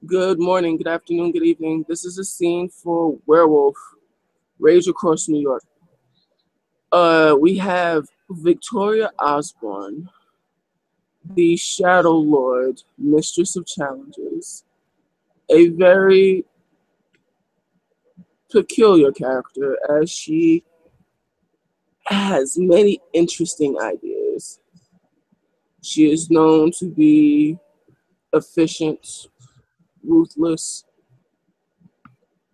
Good morning, good afternoon, good evening. This is a scene for Werewolf, Rage Across New York. We have Victoria Osborne, the Shadow Lord, Mistress of Challenges, a very peculiar character as she has many interesting ideas. She is known to be efficient, ruthless,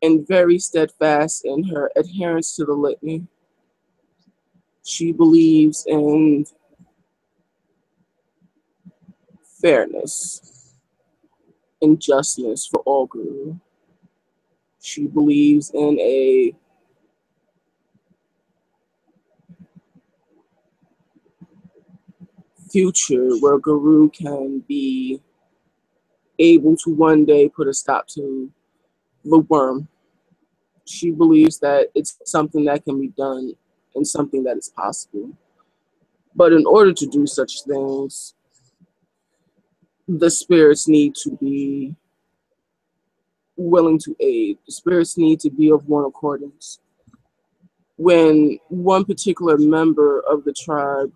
and very steadfast in her adherence to the litany. She believes in fairness and justness for all Guru. She believes in a future where Guru can be able to one day put a stop to the worm. She believes that it's something that can be done and something that is possible. But in order to do such things, the spirits need to be willing to aid. The spirits need to be of one accordance. When one particular member of the tribe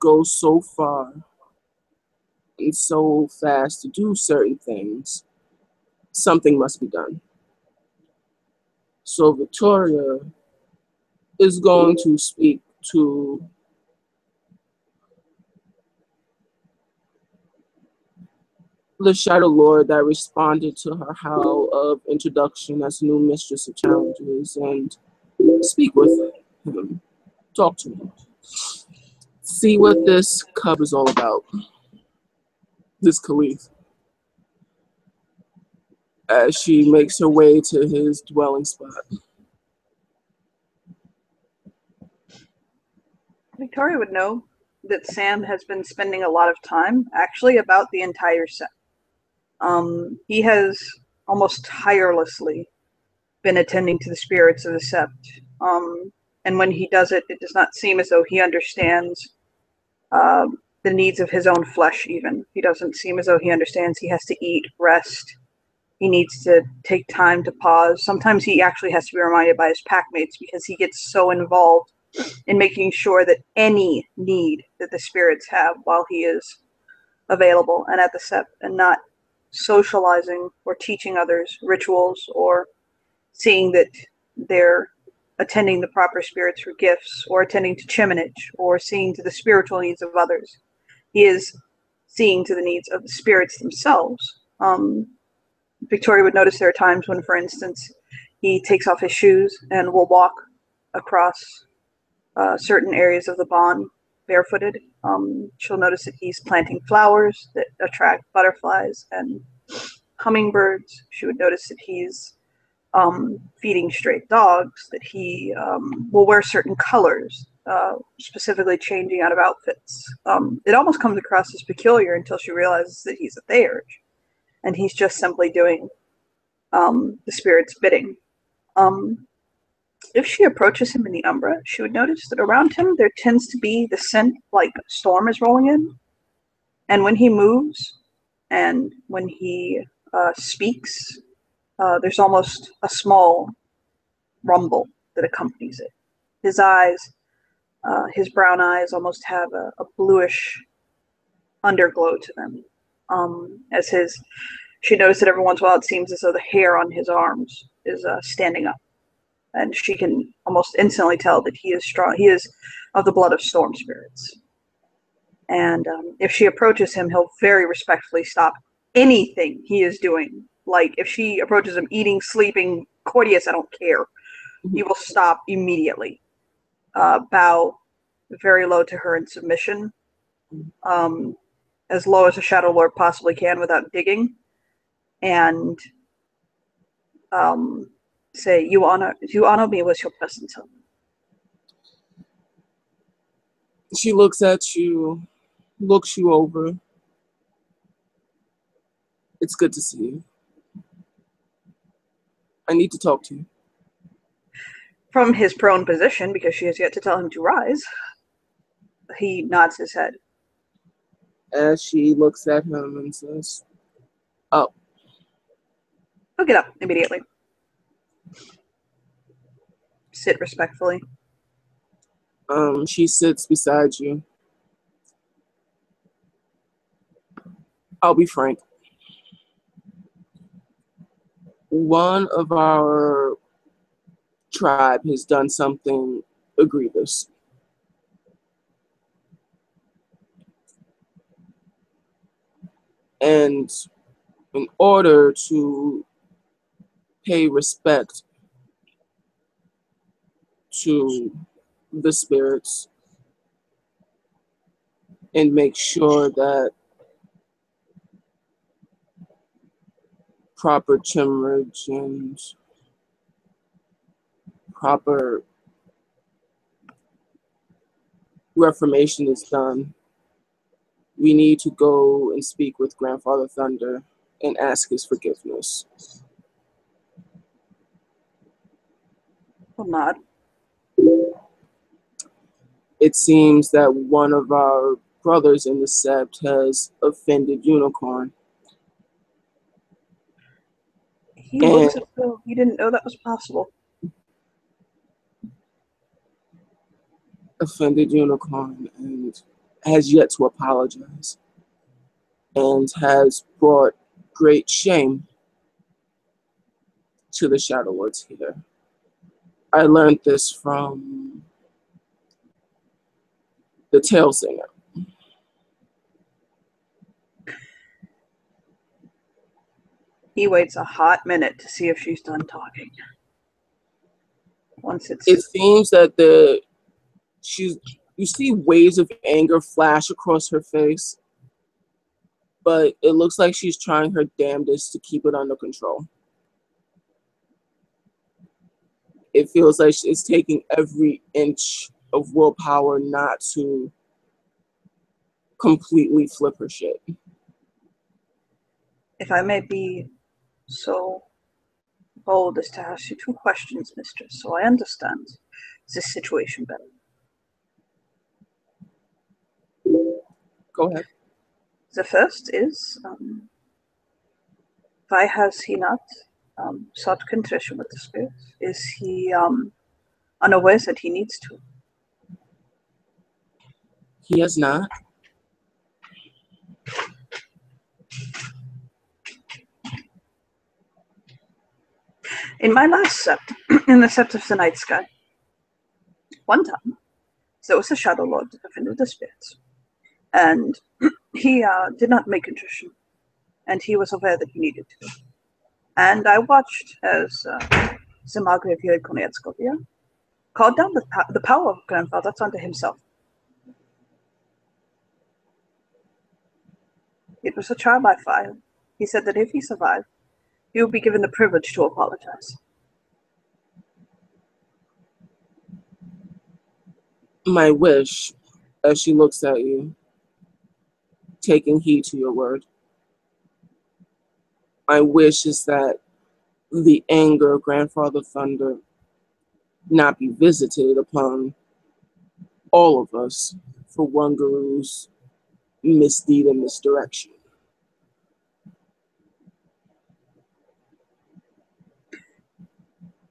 goes so far and so fast to do certain things, something must be done. So Victoria is going to speak to the Shadow Lord that responded to her howl of introduction as new Mistress of Challenges and speak with him, talk to him, see what this cub is all about, this Khalif, as she makes her way to his dwelling spot. Victoria would know that Sam has been spending a lot of time, actually, about the entire set. He has almost tirelessly been attending to the spirits of the sept. And when he does it, it does not seem as though he understands the needs of his own flesh, even. He doesn't seem as though he understands he has to eat, rest. He needs to take time to pause. Sometimes he actually has to be reminded by his packmates because he gets so involved in making sure that any need that the spirits have while he is available and at the sept, and not socializing or teaching others rituals or seeing that they're attending the proper spirits for gifts or attending to chiminage or seeing to the spiritual needs of others. He is seeing to the needs of the spirits themselves. Victoria would notice there are times when, for instance, he takes off his shoes and will walk across certain areas of the bond barefooted. She'll notice that he's planting flowers that attract butterflies and hummingbirds. She would notice that he's feeding stray dogs, that he will wear certain colors, specifically changing out of outfits. It almost comes across as peculiar until she realizes that he's a Theurge, and he's just simply doing the spirit's bidding. If she approaches him in the Umbra, she would notice that around him there tends to be the scent like a storm is rolling in. And when he moves and when he speaks, there's almost a small rumble that accompanies it. His eyes, his brown eyes, almost have a bluish underglow to them. She noticed that every once in a while it seems as though the hair on his arms is standing up. And she can almost instantly tell that he is strong. He is of the blood of storm spirits. And if she approaches him, he'll very respectfully stop anything he is doing. Like if she approaches him eating, sleeping, courteous, I don't care. He will stop immediately, bow very low to her in submission, as low as a Shadow Lord possibly can without digging, and say, you honor me with your presence. She looks at you, looks you over. It's good to see you. I need to talk to you. From his prone position, because she has yet to tell him to rise, he nods his head. As she looks at him and says, "Oh, He'll get up immediately. Sit respectfully. She sits beside you. I'll be frank. One of our tribe has done something egregious. And in order to pay respect to the spirits and make sure that proper chimrage and proper reformation is done, we need to go and speak with Grandfather Thunder and ask his forgiveness. Will nod. It seems that one of our brothers in the sept has offended Unicorn. He looks as though he didn't know that was possible. Offended Unicorn and has yet to apologize and has brought great shame to the Shadow Lords here. I learned this from the Tail Singer. He waits a hot minute to see if she's done talking. Once it's... It seems that you see waves of anger flash across her face, but it looks like she's trying her damnedest to keep it under control. It feels like it's taking every inch of willpower not to completely flip her shit. If I may be so bold as to ask you 2 questions, mistress, so I understand this situation better. Go ahead. The first is, why has he not sought contrition with the spirits? Is he unaware that he needs to? He has not. In my last sept, in the sept of the night sky, one time, there was a Shadow Lord that offended the spirits. And he did not make contrition. And he was aware that he needed to. And I watched as the Margrave Konetskovia called down the power of Grandfather Thunder himself. It was a trial by fire. He said that if he survived, he would be given the privilege to apologize. My wish, as she looks at you, taking heed to your word, my wish is that the anger of Grandfather Thunder not be visited upon all of us for one guru's misdeed and misdirection.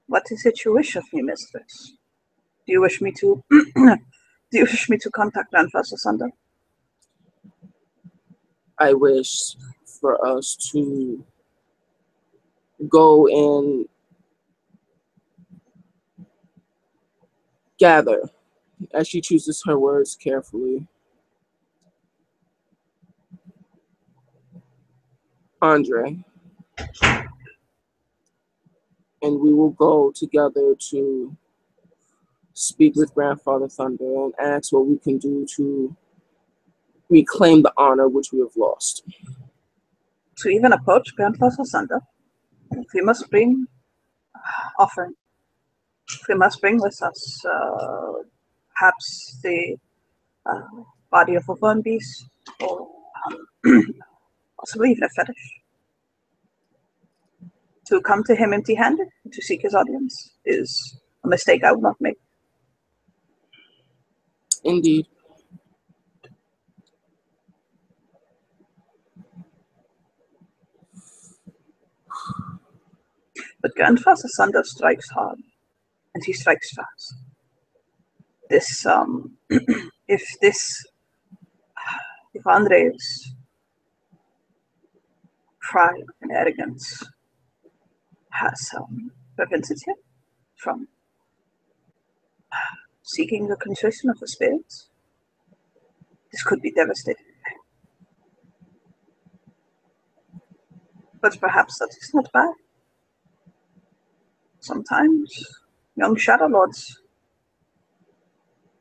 What is it you wish of me, mistress? Do you wish me to do you wish me to contact Grandfather Thunder? I wish for us to go and gather, as she chooses her words carefully, Andre, and we will go together to speak with Grandfather Thunder and ask what we can do to reclaim the honor which we have lost. To even approach Grandfather Thunder, we must bring offering. We must bring with us perhaps the body of a worm beast, or possibly even a fetish. To come to him empty-handed, to seek his audience, is a mistake I would not make. Indeed. But Grandfather Thunder strikes hard, and he strikes fast. This, if Andre's pride and arrogance has prevented him from seeking the confession of the spirits, this could be devastating. But perhaps that is not bad. Sometimes young Shadow Lords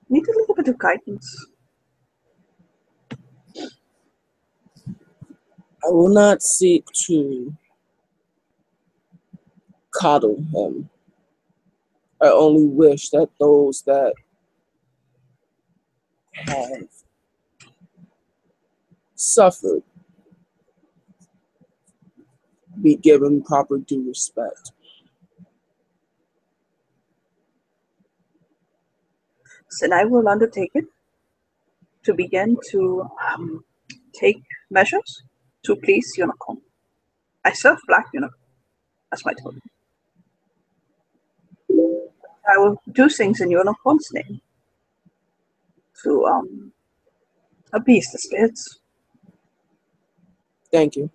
need a little bit of guidance. I will not seek to coddle him. I only wish that those that have suffered be given proper due respect. Then I will undertake it to begin to take measures to please Unicorn. I serve Black Unicorn as my token. I will do things in Unicorn's name to appease the spirits. Thank you.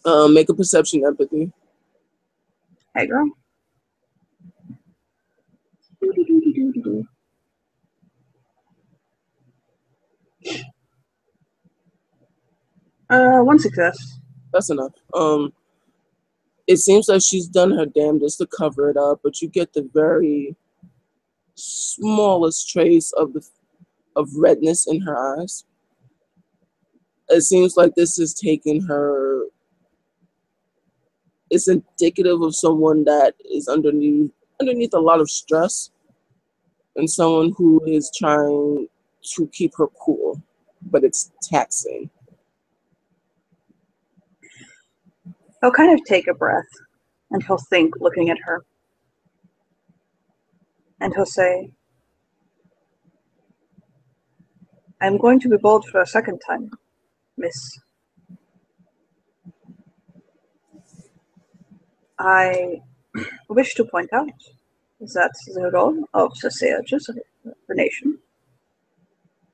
Make a perception empathy. Hey, girl. One success. That's enough. It seems like she's done her damnedest to cover it up, but you get the very smallest trace of redness in her eyes. It seems like this is taking her. It's indicative of someone that is underneath a lot of stress, and someone who is trying to keep her cool, but it's taxing. He'll kind of take a breath, and he'll think, looking at her. And he'll say, I'm going to be bold for a second time, Miss. I wish to point out that the role of the sages of the nation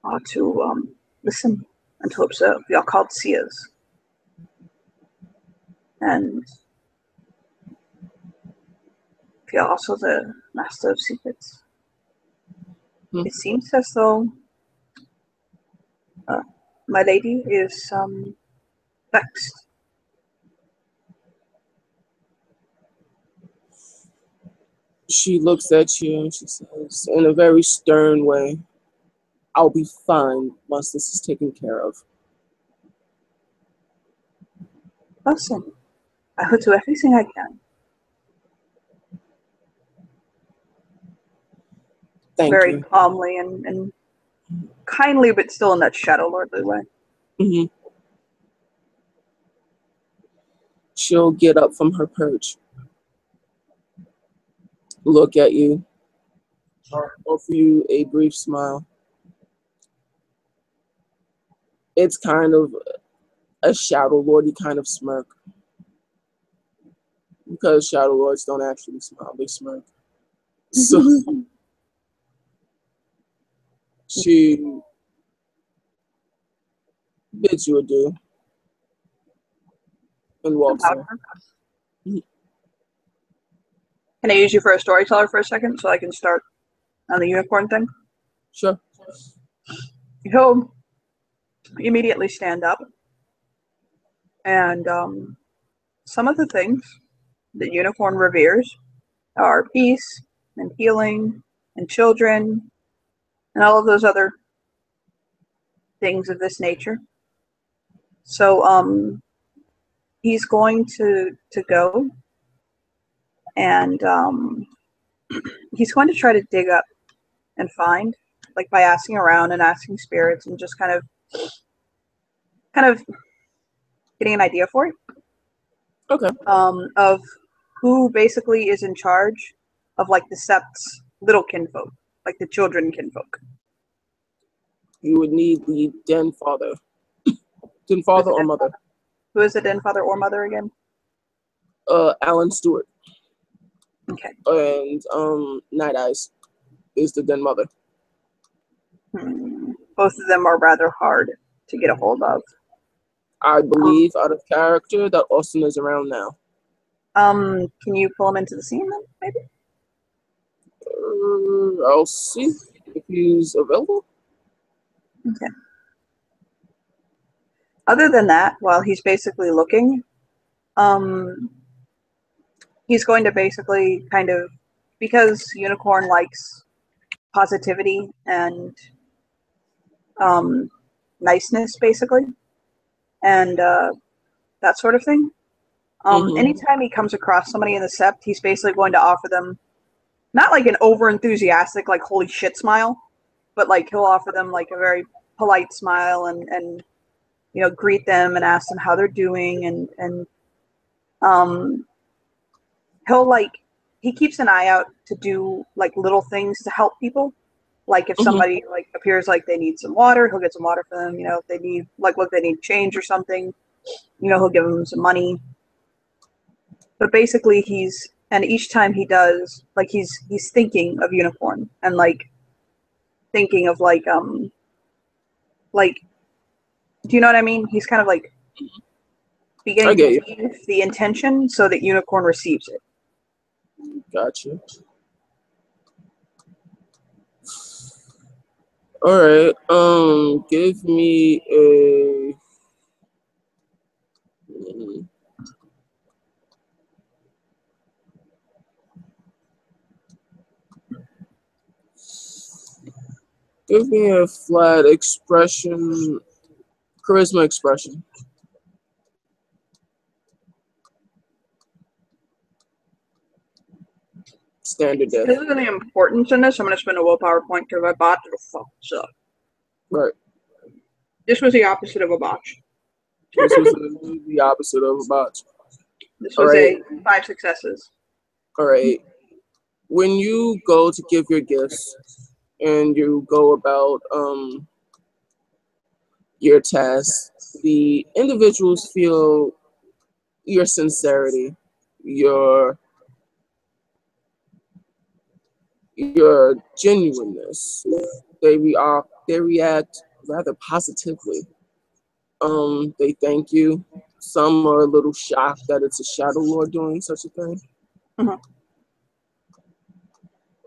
are to listen and to observe. We are called seers. And we are also the master of secrets. It seems as though my lady is vexed. She looks at you and she says, in a very stern way, I'll be fine once this is taken care of. Listen, I will do everything I can. Thank very you. calmly and kindly, but still in that Shadow Lordly way. Mm-hmm. She'll get up from her perch, look at you, offer you a brief smile. It's kind of a Shadow Lordy kind of smirk. Because Shadow Lords don't actually smile, they smirk. So she bids you adieu and walks off. Can I use you for a storyteller for a second so I can start on the unicorn thing? Sure. He'll immediately stand up, and some of the things that unicorn reveres are peace and healing and children and all of those other things of this nature. So he's going to go, and he's going to try to dig up and find, like by asking around and asking spirits and just kind of getting an idea for it. Okay. Of who basically is in charge of like the sept's little kinfolk, like the children kinfolk. You would need the den father. Den father or mother? Who is the den father or mother again? Alan Stewart. Okay. And Night Eyes is the den mother. Both of them are rather hard to get a hold of. I believe out of character that Austin is around now. Can you pull him into the scene then, maybe? I'll see if he's available. Okay. Other than that, while he's basically looking, he's going to basically kind of, because Unicorn likes positivity and niceness, basically, and that sort of thing. Anytime he comes across somebody in the sept, he's basically going to offer them, not like an over-enthusiastic, like, holy shit smile, but, like, he'll offer them, like, a very polite smile and you know, greet them and ask them how they're doing, and he'll, like, he keeps an eye out to do, like, little things to help people. Like, if somebody, like, appears like they need some water, he'll get some water for them. You know, if they need, like, look, they need change or something, you know, he'll give them some money. But basically and each time he does, like, he's thinking of Unicorn and, like, thinking of, like, do you know what I mean? He's kind of, like, beginning to leave the intention so that Unicorn receives it. Gotcha. All right. Give me a. Give me a flat expression, charisma expression. Standard death. Because of the importance in this, I'm going to spend a willpower point because I botched the fuck up. Right. This was the opposite of a botch. This was the opposite of a botch. This was a 5 successes. All right. When you go to give your gifts and you go about your tasks, the individuals feel your sincerity, your genuineness. They react rather positively. They thank you. Some are a little shocked that it's a Shadow Lord doing such a thing.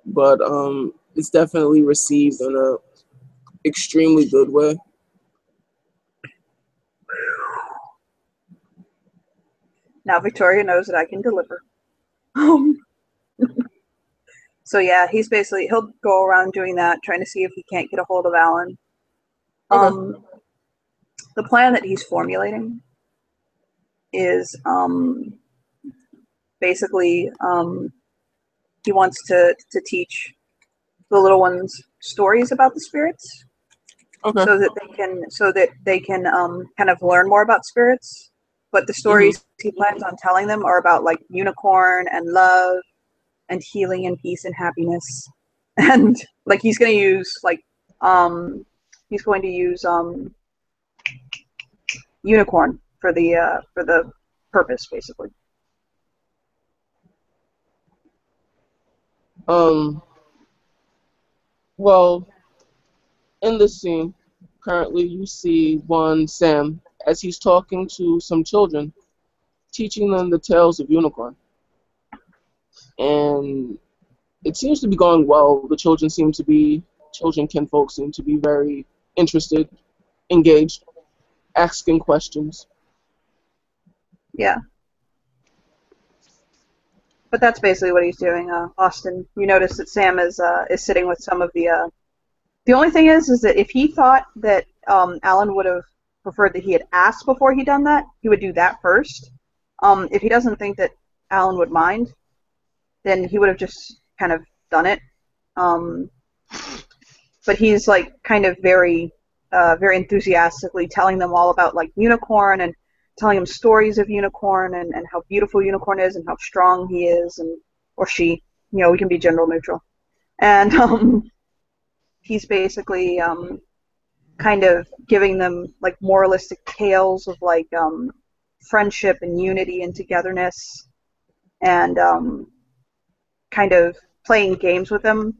But it's definitely received in a extremely good way. Now Victoria knows that I can deliver. So yeah, he'll go around doing that, trying to see if he can't get a hold of Alan. Okay. The plan that he's formulating is basically he wants to teach the little ones stories about the spirits. Okay. So that they can kind of learn more about spirits. But the stories he plans on telling them are about, like, Unicorn and love and healing and peace and happiness. And, like, he's going to use Unicorn for the purpose, basically. Well, in this scene, currently you see Sam as he's talking to some children, teaching them the tales of Unicorn. And it seems to be going well. The children kinfolk seem to be very interested, engaged, asking questions. Yeah. But that's basically what he's doing, Austin. You notice that Sam is sitting with some of the only thing is that if he thought that Alan would have preferred that he had asked before he done that, he would do that first. If he doesn't think that Alan would mind, then he would have just kind of done it. But he's, like, kind of very enthusiastically telling them all about, like, Unicorn and telling them stories of Unicorn and how beautiful Unicorn is and how strong he is, or she. You know, we can be gender neutral. And he's basically kind of giving them, like, moralistic tales of, like, friendship and unity and togetherness. and kind of playing games with him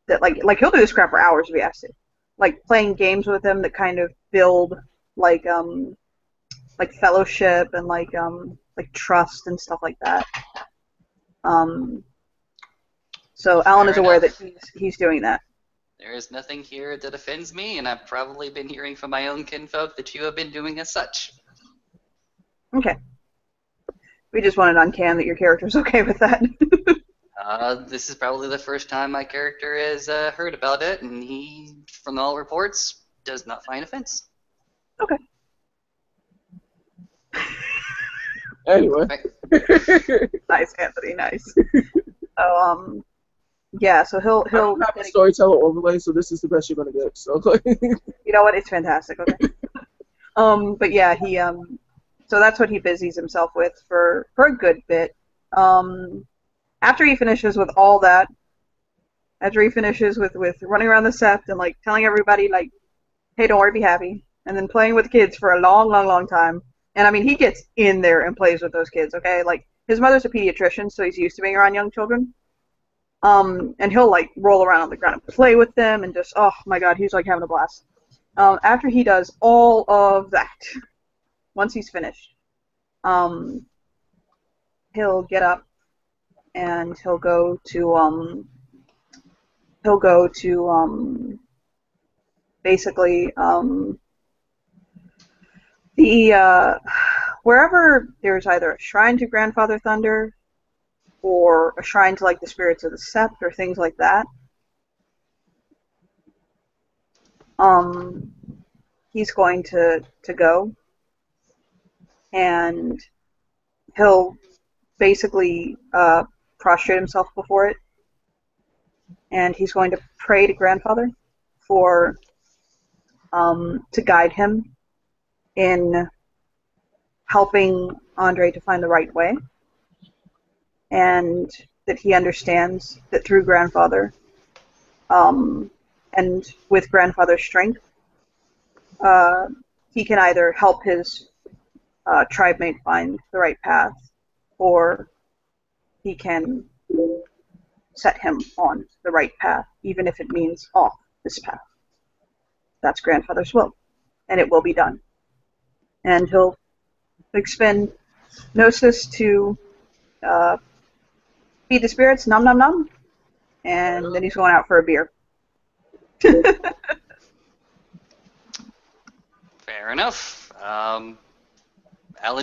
that like he'll do this crap for hours if he has to. Like playing games with him that kind of build like fellowship and like trust and stuff like that. So Alan is aware that he's doing that. There is nothing here that offends me, and I've probably been hearing from my own kinfolk that you have been doing as such. Okay. We just wanted on cam that your character's okay with that. This is probably the first time my character has heard about it, and he, from all reports, does not find offense. Okay. Anyway. Nice, Anthony. Nice. So yeah. So he'll have a storyteller overlay, so this is the best you're gonna get. So you know what? It's fantastic. Okay. But yeah, he so that's what he busies himself with for a good bit. After he finishes with all that, after he finishes with running around the sept and like telling everybody like, hey, don't worry, be happy, and then playing with kids for a long time. And I mean, he gets in there and plays with those kids. Okay, like his mother's a pediatrician, so he's used to being around young children. And he'll like roll around on the ground and play with them, and just oh my god, he's like having a blast. After he does all of that, once he's finished, he'll get up and he'll go to basically the wherever there's either a shrine to Grandfather Thunder or a shrine to like the spirits of the sept or things like that. He's going to go, and he'll basically prostrate himself before it, and he's going to pray to Grandfather for to guide him in helping Andre to find the right way, and that he understands that through Grandfather and with Grandfather's strength, he can either help his tribe mate find the right path, or he can set him on the right path, even if it means off this path. That's Grandfather's will, and it will be done. And he'll expend Gnosis to feed the spirits, nom nom nom, and then he's going out for a beer. Fair enough. Alan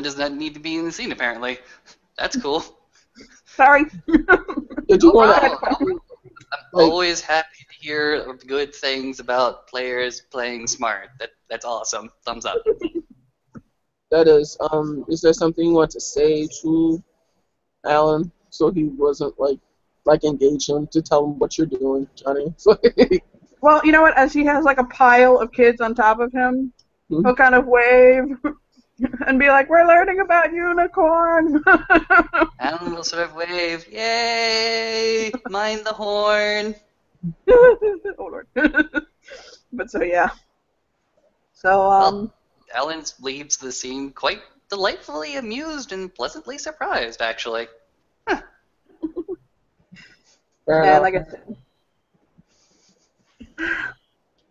does not need to be in the scene, apparently. That's cool. Sorry. Did you want to? I'm always happy to hear good things about players playing smart. That's awesome. Thumbs up. That is. Is there something you want to say to Alan so he wasn't like engage him to tell him what you're doing, Johnny? Well, you know what? As he has like a pile of kids on top of him, he'll kind of wave and be like, "We're learning about unicorn." Alan will sort of wave, "Yay! Mind the horn." Oh Lord. But so yeah. So Well, Alan leaves the scene quite delightfully amused and pleasantly surprised, actually. Huh. and like I said,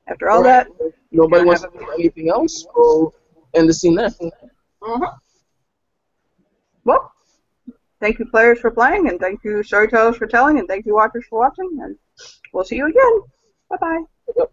after all that, nobody wants to do anything else. We'll end the scene there. Well, thank you players for playing, and thank you storytellers for telling, and thank you watchers for watching, and we'll see you again. Bye-bye. Yep.